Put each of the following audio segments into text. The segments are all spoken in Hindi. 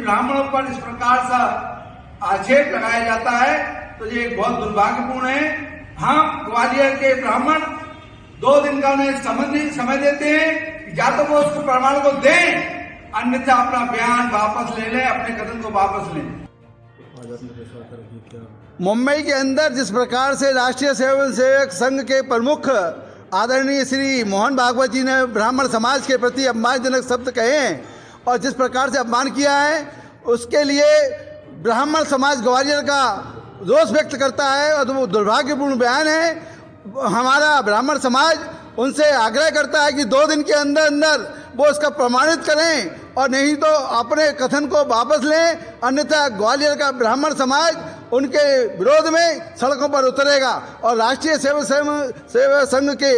ब्राह्मणों पर इस प्रकार सा आक्षेप लगाया जाता है तो ये बहुत दुर्भाग्यपूर्ण है। हम ग्वालियर के ब्राह्मण 2 दिन का उन्हें समय देते हैं, या तो वो उस प्रमाण को दें, अन्यथा अपना बयान वापस ले लें, अपने कथन को वापस लें। मुंबई के अंदर जिस प्रकार से राष्ट्रीय स्वयंसेवक संघ के प्रमुख आदरणीय श्री मोहन भागवत जी ने ब्राह्मण समाज के प्रति अपमानजनक शब्द कहे हैं और जिस प्रकार से अपमान किया है, उसके लिए ब्राह्मण समाज ग्वालियर का रोष व्यक्त करता है और वो दुर्भाग्यपूर्ण बयान है। हमारा ब्राह्मण समाज उनसे आग्रह करता है कि 2 दिन के अंदर अंदर वो इसका प्रमाणित करें और नहीं तो अपने कथन को वापस लें, अन्यथा ग्वालियर का ब्राह्मण समाज उनके विरोध में सड़कों पर उतरेगा। और राष्ट्रीय सेवा संघ के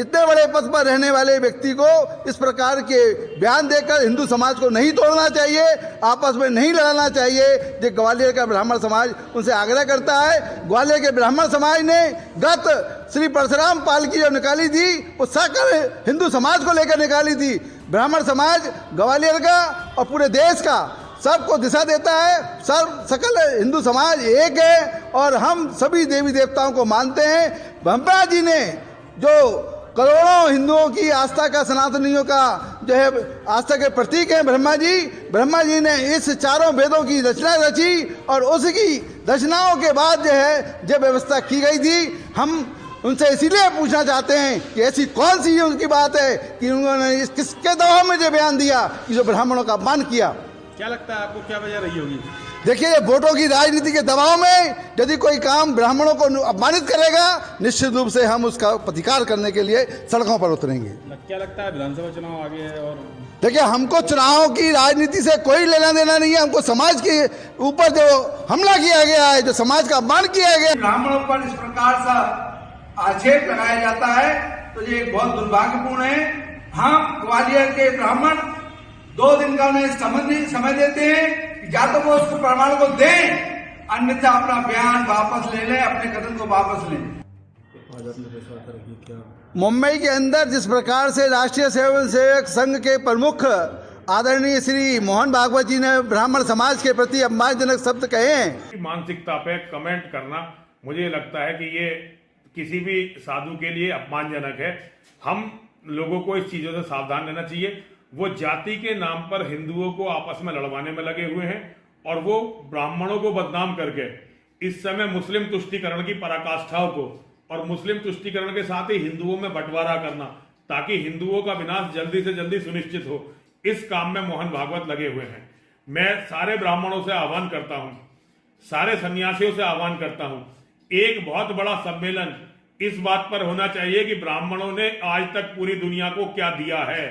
इतने बड़े पद पर रहने वाले व्यक्ति को इस प्रकार के बयान देकर हिंदू समाज को नहीं तोड़ना चाहिए, आपस में नहीं लड़ाना चाहिए। जो ग्वालियर का ब्राह्मण समाज उनसे आग्रह करता है। ग्वालियर के ब्राह्मण समाज ने गत श्री परशुराम पाल की जो निकाली थी वो सकल हिंदू समाज को लेकर निकाली थी। ब्राह्मण समाज ग्वालियर का और पूरे देश का सबको दिशा देता है। सकल हिंदू समाज एक है और हम सभी देवी देवताओं को मानते हैं। ब्रह्मा जी ने जो करोड़ों हिंदुओं की आस्था का, सनातनियों का जो है आस्था के प्रतीक हैं ब्रह्मा जी ने इस 4 वेदों की रचना रची और उसकी रचनाओं के बाद जो है जो व्यवस्था की गई थी। हम उनसे इसीलिए पूछना चाहते हैं कि ऐसी कौन सी उनकी बात है कि उन्होंने किसके दबाव में जो बयान दिया कि जो ब्राह्मणों का अपमान किया। क्या लगता है आपको, क्या वजह रही होगी? देखिए, वोटों की राजनीति के दबाव में यदि कोई काम ब्राह्मणों को अपमानित करेगा, निश्चित रूप से हम उसका प्रतिकार करने के लिए सड़कों पर उतरेंगे। क्या लगता है विधानसभा चुनाव आगे है? और देखिए, हमको चुनाव की राजनीति से कोई लेना देना नहीं है। हमको समाज के ऊपर जो हमला किया गया है, जो समाज का अपमान किया गया, ब्राह्मणों पर इस प्रकार सा आक्षेप लगाया जाता है तो ये बहुत दुर्भाग्यपूर्ण है। हम ग्वालियर के ब्राह्मण 2 दिन का उन्हें समय देते हैं, या तो वो उस प्रमाण को दें, अन्यथा अपना बयान वापस ले लें, अपने कथन को वापस लें। मुंबई के अंदर जिस प्रकार से राष्ट्रीय स्वयंसेवक संघ के प्रमुख आदरणीय श्री मोहन भागवत जी ने ब्राह्मण समाज के प्रति अपमानजनक शब्द कहे हैं। मानसिकता पे कमेंट करना मुझे लगता है कि ये किसी भी साधु के लिए अपमानजनक है। हम लोगों को इस चीजों से सावधान रहना चाहिए। वो जाति के नाम पर हिंदुओं को आपस में लड़वाने में लगे हुए हैं और वो ब्राह्मणों को बदनाम करके इस समय मुस्लिम तुष्टीकरण की पराकाष्ठाओं को और मुस्लिम तुष्टीकरण के साथ ही हिंदुओं में बंटवारा करना ताकि हिंदुओं का विनाश जल्दी से जल्दी सुनिश्चित हो, इस काम में मोहन भागवत लगे हुए हैं। मैं सारे ब्राह्मणों से आह्वान करता हूं, सारे सन्यासियों से आह्वान करता हूं, एक बहुत बड़ा सम्मेलन इस बात पर होना चाहिए कि ब्राह्मणों ने आज तक पूरी दुनिया को क्या दिया है,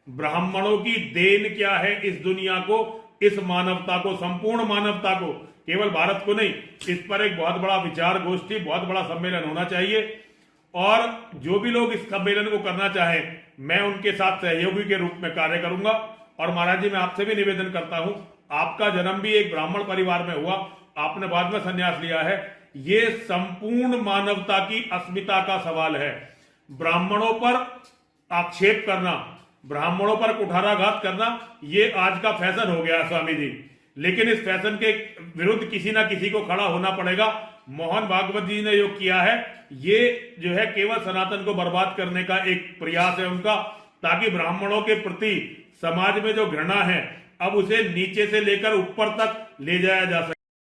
ब्राह्मणों की देन क्या है इस दुनिया को, इस मानवता को, संपूर्ण मानवता को, केवल भारत को नहीं। इस पर एक बहुत बड़ा विचार गोष्ठी, बहुत बड़ा सम्मेलन होना चाहिए और जो भी लोग इस सम्मेलन को करना चाहें, मैं उनके साथ सहयोगी के रूप में कार्य करूंगा। और महाराज जी, मैं आपसे भी निवेदन करता हूं, आपका जन्म भी एक ब्राह्मण परिवार में हुआ, आपने बाद में संन्यास लिया है, ये संपूर्ण मानवता की अस्मिता का सवाल है। ब्राह्मणों पर आक्षेप करना, ब्राह्मणों पर कुठाराघात करना, ये आज का फैशन हो गया स्वामी जी। लेकिन इस फैशन के विरुद्ध किसी ना किसी को खड़ा होना पड़ेगा। मोहन भागवत जी ने जो किया है, ये जो है केवल सनातन को बर्बाद करने का एक प्रयास है उनका, ताकि ब्राह्मणों के प्रति समाज में जो घृणा है अब उसे नीचे से लेकर ऊपर तक ले जाया जा सके।